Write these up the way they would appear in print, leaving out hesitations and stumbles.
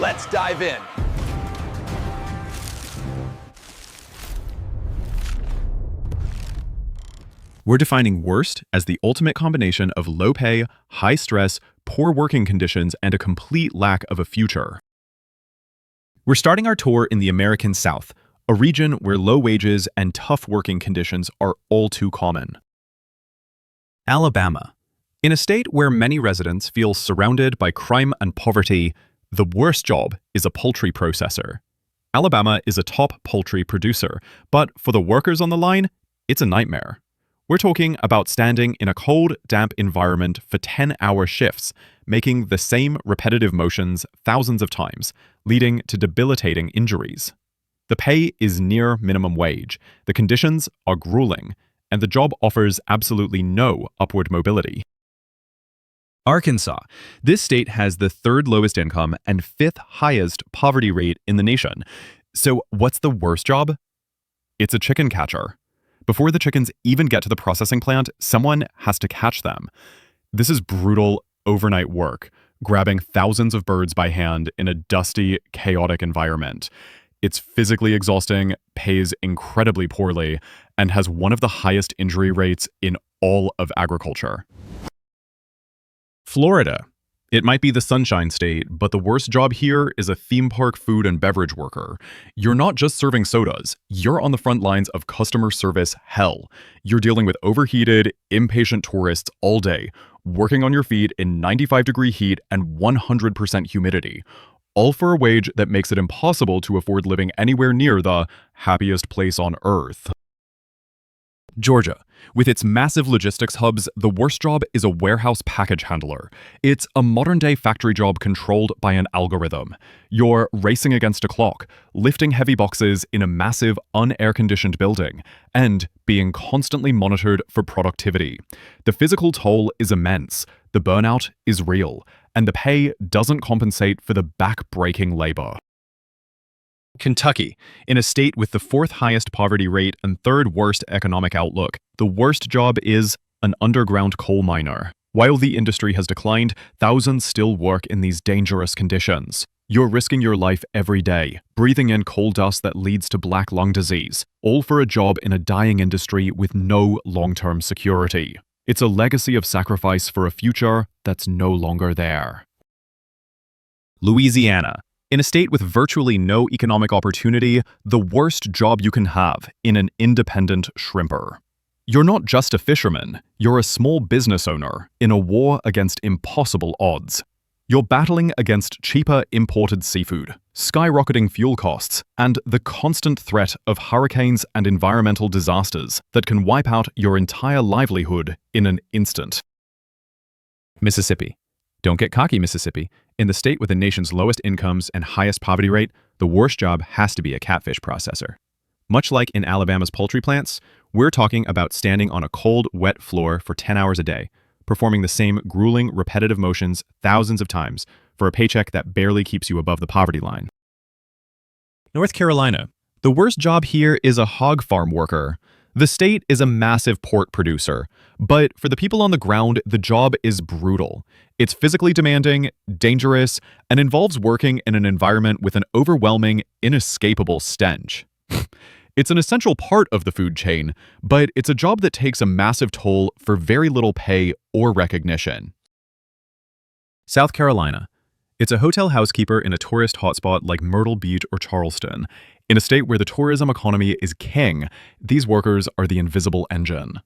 Let's dive in. We're defining worst as the ultimate combination of low pay, high stress, poor working conditions, and a complete lack of a future. We're starting our tour in the American South, a region where low wages and tough working conditions are all too common. Alabama. In a state where many residents feel surrounded by crime and poverty, the worst job is a poultry processor. Alabama is a top poultry producer, but for the workers on the line, it's a nightmare. We're talking about standing in a cold, damp environment for 10-hour shifts, making the same repetitive motions thousands of times, leading to debilitating injuries. The pay is near minimum wage, the conditions are grueling, and the job offers absolutely no upward mobility. Arkansas. This state has the third lowest income and fifth highest poverty rate in the nation. So what's the worst job? It's a chicken catcher. Before the chickens even get to the processing plant, someone has to catch them. This is brutal overnight work, grabbing thousands of birds by hand in a dusty, chaotic environment. It's physically exhausting, pays incredibly poorly, and has one of the highest injury rates in all of agriculture. Florida. It might be the Sunshine State, but the worst job here is a theme park food and beverage worker. You're not just serving sodas, you're on the front lines of customer service hell. You're dealing with overheated, impatient tourists all day, working on your feet in 95-degree heat and 100% humidity, all for a wage that makes it impossible to afford living anywhere near the happiest place on earth. Georgia. With its massive logistics hubs, the worst job is a warehouse package handler. It's a modern-day factory job controlled by an algorithm. You're racing against a clock, lifting heavy boxes in a massive, un-air-conditioned building, and being constantly monitored for productivity. The physical toll is immense, the burnout is real, and the pay doesn't compensate for the back-breaking labor. Kentucky. In a state with the fourth highest poverty rate and third worst economic outlook, the worst job is an underground coal miner. While the industry has declined, thousands still work in these dangerous conditions. You're risking your life every day, breathing in coal dust that leads to black lung disease, all for a job in a dying industry with no long-term security. It's a legacy of sacrifice for a future that's no longer there. Louisiana. In a state with virtually no economic opportunity, the worst job you can have in an independent shrimper. You're not just a fisherman, you're a small business owner in a war against impossible odds. You're battling against cheaper imported seafood, skyrocketing fuel costs, and the constant threat of hurricanes and environmental disasters that can wipe out your entire livelihood in an instant. Mississippi. Don't get cocky, Mississippi. In the state with the nation's lowest incomes and highest poverty rate, the worst job has to be a catfish processor. Much like in Alabama's poultry plants, we're talking about standing on a cold, wet floor for 10 hours a day, performing the same grueling, repetitive motions thousands of times for a paycheck that barely keeps you above the poverty line. North Carolina. The worst job here is a hog farm worker. The state is a massive pork producer, but for the people on the ground, the job is brutal. It's physically demanding, dangerous, and involves working in an environment with an overwhelming, inescapable stench. It's an essential part of the food chain, but it's a job that takes a massive toll for very little pay or recognition. South Carolina. It's a hotel housekeeper in a tourist hotspot like Myrtle Beach or Charleston. In a state where the tourism economy is king, these workers are the invisible engine.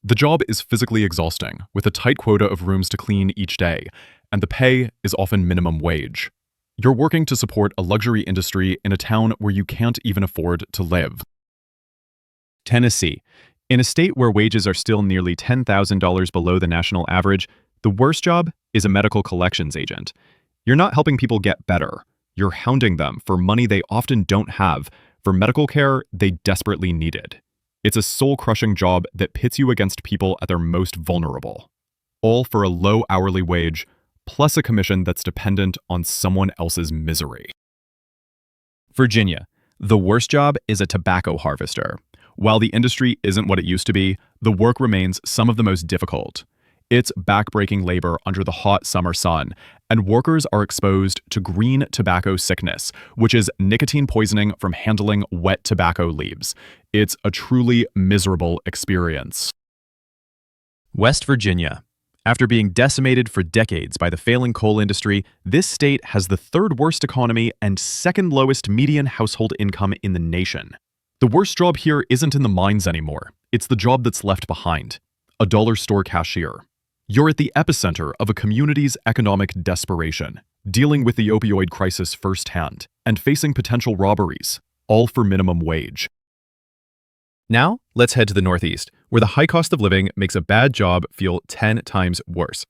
The job is physically exhausting, with a tight quota of rooms to clean each day, and the pay is often minimum wage. You're working to support a luxury industry in a town where you can't even afford to live. Tennessee. In a state where wages are still nearly $10,000 below the national average, the worst job is a medical collections agent. You're not helping people get better. You're hounding them for money they often don't have, for medical care they desperately needed. It's a soul-crushing job that pits you against people at their most vulnerable. All for a low hourly wage, plus a commission that's dependent on someone else's misery. Virginia. The worst job is a tobacco harvester. While the industry isn't what it used to be, the work remains some of the most difficult. It's backbreaking labor under the hot summer sun, and workers are exposed to green tobacco sickness, which is nicotine poisoning from handling wet tobacco leaves. It's a truly miserable experience. West Virginia. After being decimated for decades by the failing coal industry, this state has the third worst economy and second lowest median household income in the nation. The worst job here isn't in the mines anymore. It's the job that's left behind. A dollar store cashier. You're at the epicenter of a community's economic desperation, dealing with the opioid crisis firsthand, and facing potential robberies, all for minimum wage. Now, let's head to the Northeast, where the high cost of living makes a bad job feel 10 times worse.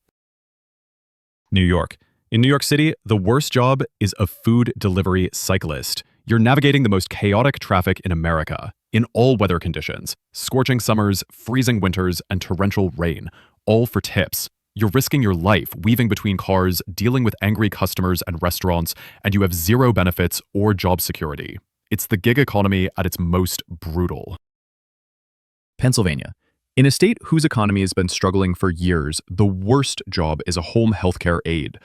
New York. In New York City, the worst job is a food delivery cyclist. You're navigating the most chaotic traffic in America, in all weather conditions, scorching summers, freezing winters, and torrential rain, all for tips. You're risking your life weaving between cars, dealing with angry customers and restaurants, and you have zero benefits or job security. It's the gig economy at its most brutal. Pennsylvania. In a state whose economy has been struggling for years, the worst job is a home healthcare aide.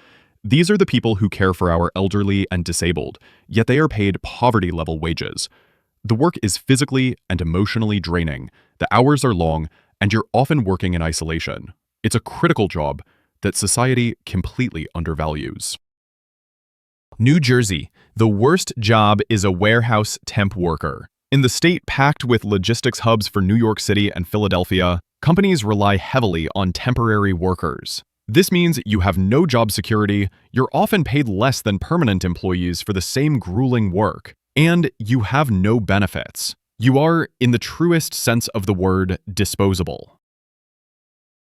These are the people who care for our elderly and disabled, yet they are paid poverty-level wages. The work is physically and emotionally draining, the hours are long, and you're often working in isolation. It's a critical job that society completely undervalues. New Jersey. The worst job is a warehouse temp worker. In the state packed with logistics hubs for New York City and Philadelphia, companies rely heavily on temporary workers. This means you have no job security, you're often paid less than permanent employees for the same grueling work, and you have no benefits. You are, in the truest sense of the word, disposable.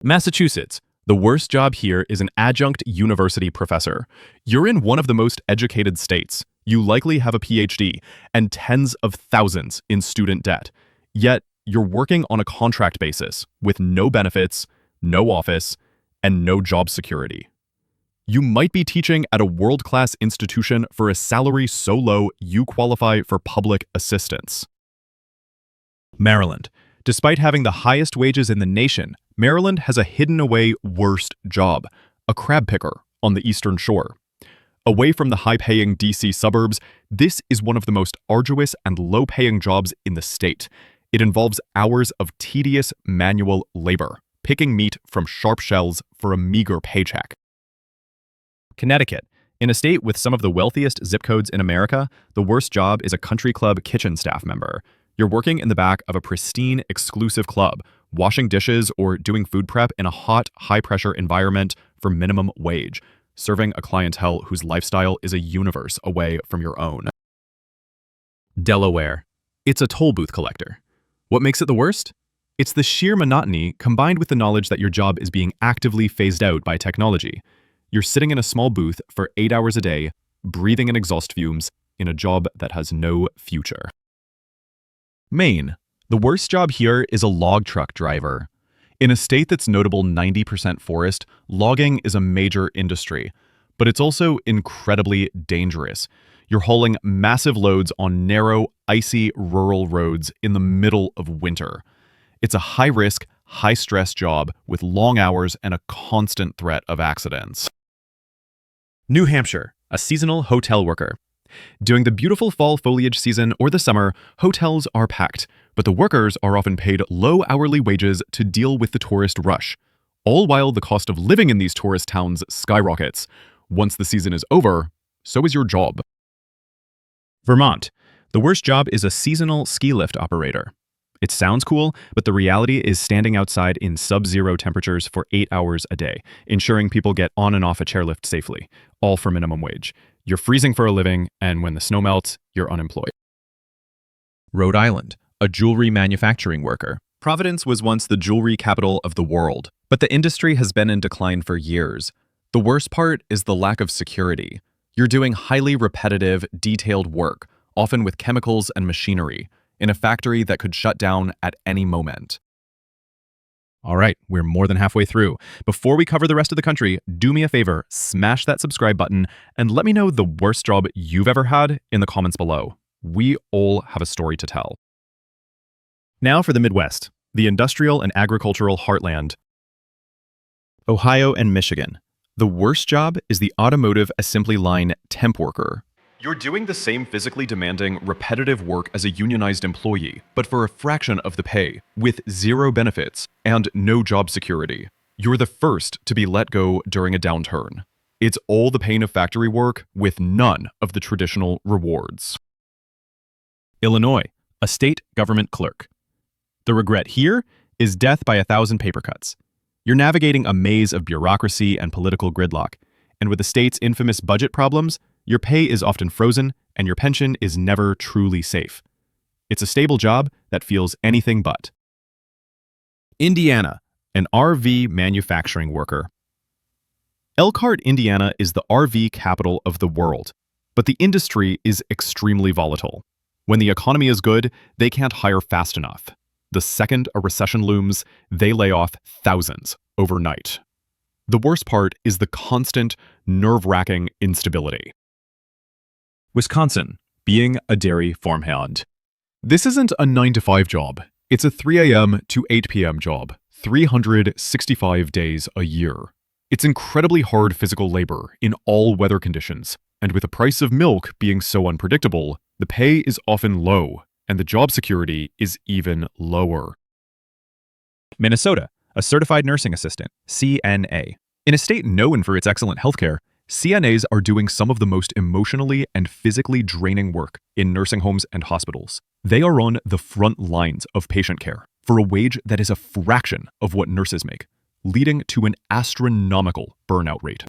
Massachusetts. The worst job here is an adjunct university professor. You're in one of the most educated states. You likely have a PhD and tens of thousands in student debt. Yet, you're working on a contract basis with no benefits, no office, and no job security. You might be teaching at a world-class institution for a salary so low you qualify for public assistance. Maryland. Despite having the highest wages in the nation, Maryland has a hidden-away worst job, a crab picker on the Eastern Shore. Away from the high-paying DC suburbs, this is one of the most arduous and low-paying jobs in the state. It involves hours of tedious manual labor, picking meat from sharp shells for a meager paycheck. Connecticut. In a state with some of the wealthiest zip codes in America, the worst job is a country club kitchen staff member. You're working in the back of a pristine, exclusive club, washing dishes or doing food prep in a hot, high-pressure environment for minimum wage, serving a clientele whose lifestyle is a universe away from your own. Delaware. It's a toll booth collector. What makes it the worst? It's the sheer monotony combined with the knowledge that your job is being actively phased out by technology. You're sitting in a small booth for 8 hours a day, breathing in exhaust fumes, in a job that has no future. Maine. The worst job here is a log truck driver. In a state that's notable 90% forest, logging is a major industry, but it's also incredibly dangerous. You're hauling massive loads on narrow, icy rural roads in the middle of winter. It's a high-risk, high-stress job with long hours and a constant threat of accidents. New Hampshire, a seasonal hotel worker. During the beautiful fall foliage season or the summer, hotels are packed, but the workers are often paid low hourly wages to deal with the tourist rush, all while the cost of living in these tourist towns skyrockets. Once the season is over, so is your job. Vermont. The worst job is a seasonal ski lift operator. It sounds cool, but the reality is standing outside in sub-zero temperatures for 8 hours a day, ensuring people get on and off a chairlift safely, all for minimum wage. You're freezing for a living, and when the snow melts, you're unemployed. Rhode Island, a jewelry manufacturing worker. Providence was once the jewelry capital of the world, but the industry has been in decline for years. The worst part is the lack of security. You're doing highly repetitive, detailed work, often with chemicals and machinery, in a factory that could shut down at any moment. All right, we're more than halfway through. Before we cover the rest of the country, do me a favor, smash that subscribe button and let me know the worst job you've ever had in the comments below. We all have a story to tell. Now for the Midwest, the industrial and agricultural heartland. Ohio and Michigan. The worst job is the automotive assembly line temp worker. You're doing the same physically demanding, repetitive work as a unionized employee, but for a fraction of the pay, with zero benefits and no job security. You're the first to be let go during a downturn. It's all the pain of factory work with none of the traditional rewards. Illinois, a state government clerk. The regret here is death by 1,000 paper cuts. You're navigating a maze of bureaucracy and political gridlock, and with the state's infamous budget problems, your pay is often frozen and your pension is never truly safe. It's a stable job that feels anything but. Indiana, an RV manufacturing worker. Elkhart, Indiana is the RV capital of the world, but the industry is extremely volatile. When the economy is good, they can't hire fast enough. The second a recession looms, they lay off thousands overnight. The worst part is the constant, nerve-wracking instability. Wisconsin, being a dairy farmhand. This isn't a 9-to-5 job. It's a 3 a.m. to 8 p.m. job, 365 days a year. It's incredibly hard physical labor in all weather conditions, and with the price of milk being so unpredictable, the pay is often low, and the job security is even lower. Minnesota, a certified nursing assistant, CNA. In a state known for its excellent healthcare, CNAs are doing some of the most emotionally and physically draining work in nursing homes and hospitals. They are on the front lines of patient care for a wage that is a fraction of what nurses make, leading to an astronomical burnout rate.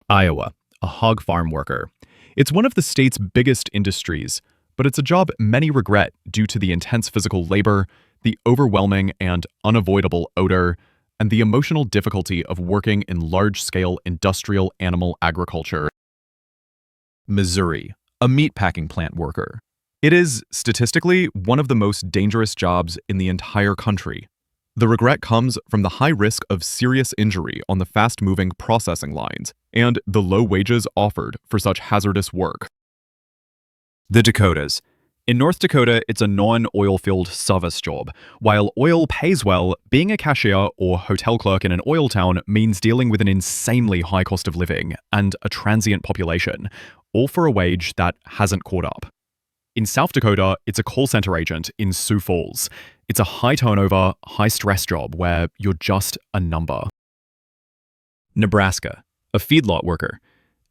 Iowa, a hog farm worker. It's one of the state's biggest industries, but it's a job many regret due to the intense physical labor, the overwhelming and unavoidable odor, and the emotional difficulty of working in large-scale industrial animal agriculture. Missouri, a meatpacking plant worker. It is, statistically, one of the most dangerous jobs in the entire country. The regret comes from the high risk of serious injury on the fast-moving processing lines and the low wages offered for such hazardous work. The Dakotas. In North Dakota, it's a non-oil-filled service job. While oil pays well, being a cashier or hotel clerk in an oil town means dealing with an insanely high cost of living and a transient population, all for a wage that hasn't caught up. In South Dakota, it's a call center agent in Sioux Falls. It's a high-turnover, high-stress job where you're just a number. Nebraska, a feedlot worker.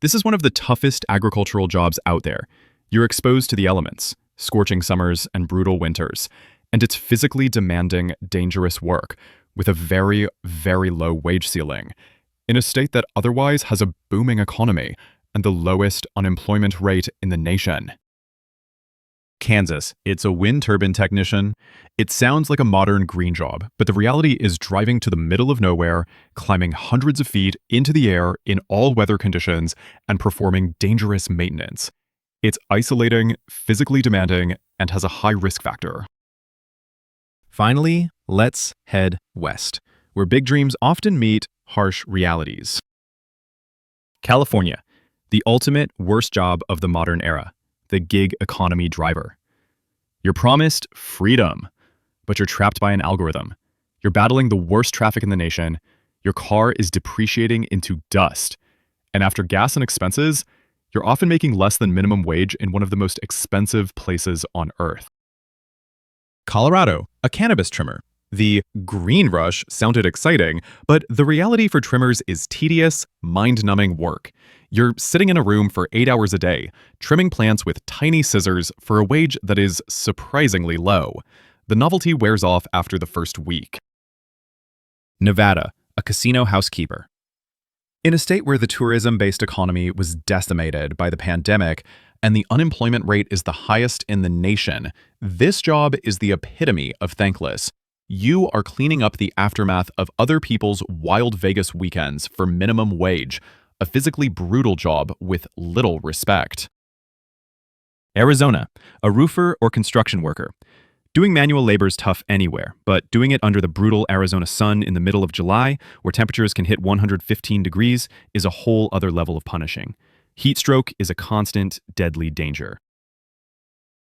This is one of the toughest agricultural jobs out there. You're exposed to the elements, scorching summers and brutal winters, and it's physically demanding, dangerous work with a very, very low wage ceiling, in a state that otherwise has a booming economy and the lowest unemployment rate in the nation. Kansas, it's a wind turbine technician. It sounds like a modern green job, but the reality is driving to the middle of nowhere, climbing hundreds of feet into the air in all weather conditions, and performing dangerous maintenance. It's isolating, physically demanding, and has a high risk factor. Finally, let's head west, where big dreams often meet harsh realities. California, the ultimate worst job of the modern era, the gig economy driver. You're promised freedom, but you're trapped by an algorithm. You're battling the worst traffic in the nation, your car is depreciating into dust, and after gas and expenses, you're often making less than minimum wage in one of the most expensive places on earth. Colorado, a cannabis trimmer. The green rush sounded exciting, but the reality for trimmers is tedious, mind-numbing work. You're sitting in a room for 8 hours a day, trimming plants with tiny scissors for a wage that is surprisingly low. The novelty wears off after the first week. Nevada, a casino housekeeper. In a state where the tourism-based economy was decimated by the pandemic and the unemployment rate is the highest in the nation, this job is the epitome of thankless. You are cleaning up the aftermath of other people's wild Vegas weekends for minimum wage, a physically brutal job with little respect. Arizona, a roofer or construction worker. Doing manual labor is tough anywhere, but doing it under the brutal Arizona sun in the middle of July, where temperatures can hit 115 degrees, is a whole other level of punishing. Heat stroke is a constant, deadly danger.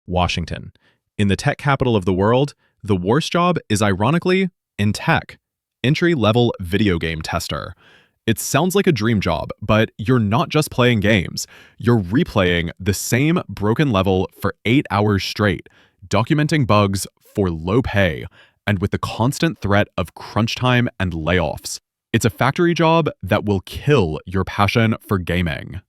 Washington. In the tech capital of the world, the worst job is ironically in tech. Entry-level video game tester. It sounds like a dream job, but you're not just playing games. You're replaying the same broken level for 8 hours straight, documenting bugs for low pay, and with the constant threat of crunch time and layoffs. It's a factory job that will kill your passion for gaming.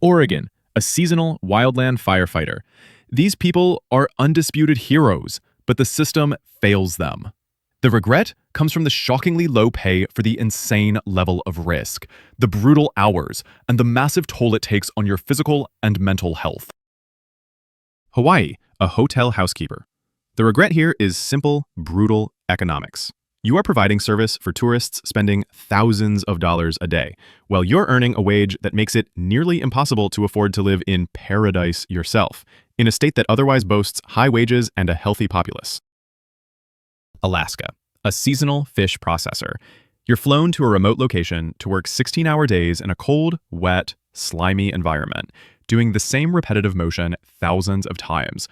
Oregon, a seasonal wildland firefighter. These people are undisputed heroes, but the system fails them. The regret comes from the shockingly low pay for the insane level of risk, the brutal hours, and the massive toll it takes on your physical and mental health. Hawaii, a hotel housekeeper. The regret here is simple, brutal economics. You are providing service for tourists spending thousands of dollars a day, while you're earning a wage that makes it nearly impossible to afford to live in paradise yourself, in a state that otherwise boasts high wages and a healthy populace. Alaska, a seasonal fish processor. You're flown to a remote location to work 16-hour days in a cold, wet, slimy environment, doing the same repetitive motion thousands of times.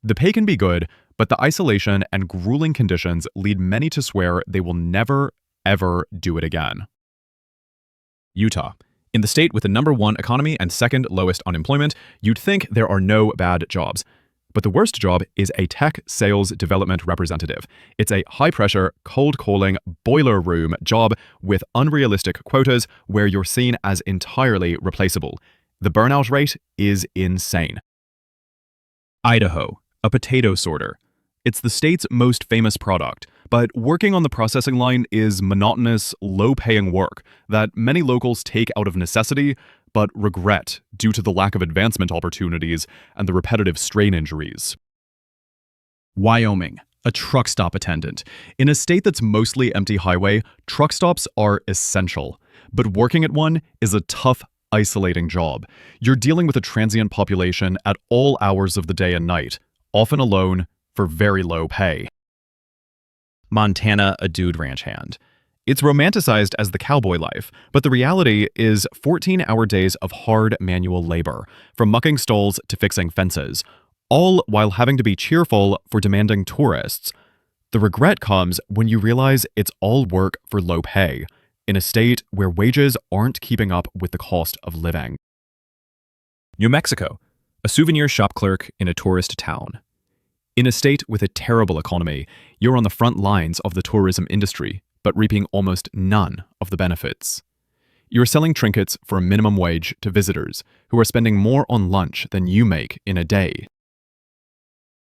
The pay can be good, but the isolation and grueling conditions lead many to swear they will never, ever do it again. Utah. In the state with the #1 economy and second lowest unemployment, you'd think there are no bad jobs. But the worst job is a tech sales development representative. It's a high-pressure, cold-calling, boiler room job with unrealistic quotas where you're seen as entirely replaceable. The burnout rate is insane. Idaho, a potato sorter. It's the state's most famous product, but working on the processing line is monotonous, low-paying work that many locals take out of necessity, but regret due to the lack of advancement opportunities and the repetitive strain injuries. Wyoming, a truck stop attendant. In a state that's mostly empty highway, truck stops are essential, but working at one is a tough, isolating job. You're dealing with a transient population at all hours of the day and night, often alone, for very low pay. Montana, a dude ranch hand. It's romanticized as the cowboy life, but the reality is 14-hour days of hard manual labor, from mucking stalls to fixing fences, all while having to be cheerful for demanding tourists. The regret comes when you realize it's all work for low pay, in a state where wages aren't keeping up with the cost of living. New Mexico, a souvenir shop clerk in a tourist town. In a state with a terrible economy, you're on the front lines of the tourism industry, but reaping almost none of the benefits. You're selling trinkets for a minimum wage to visitors who are spending more on lunch than you make in a day.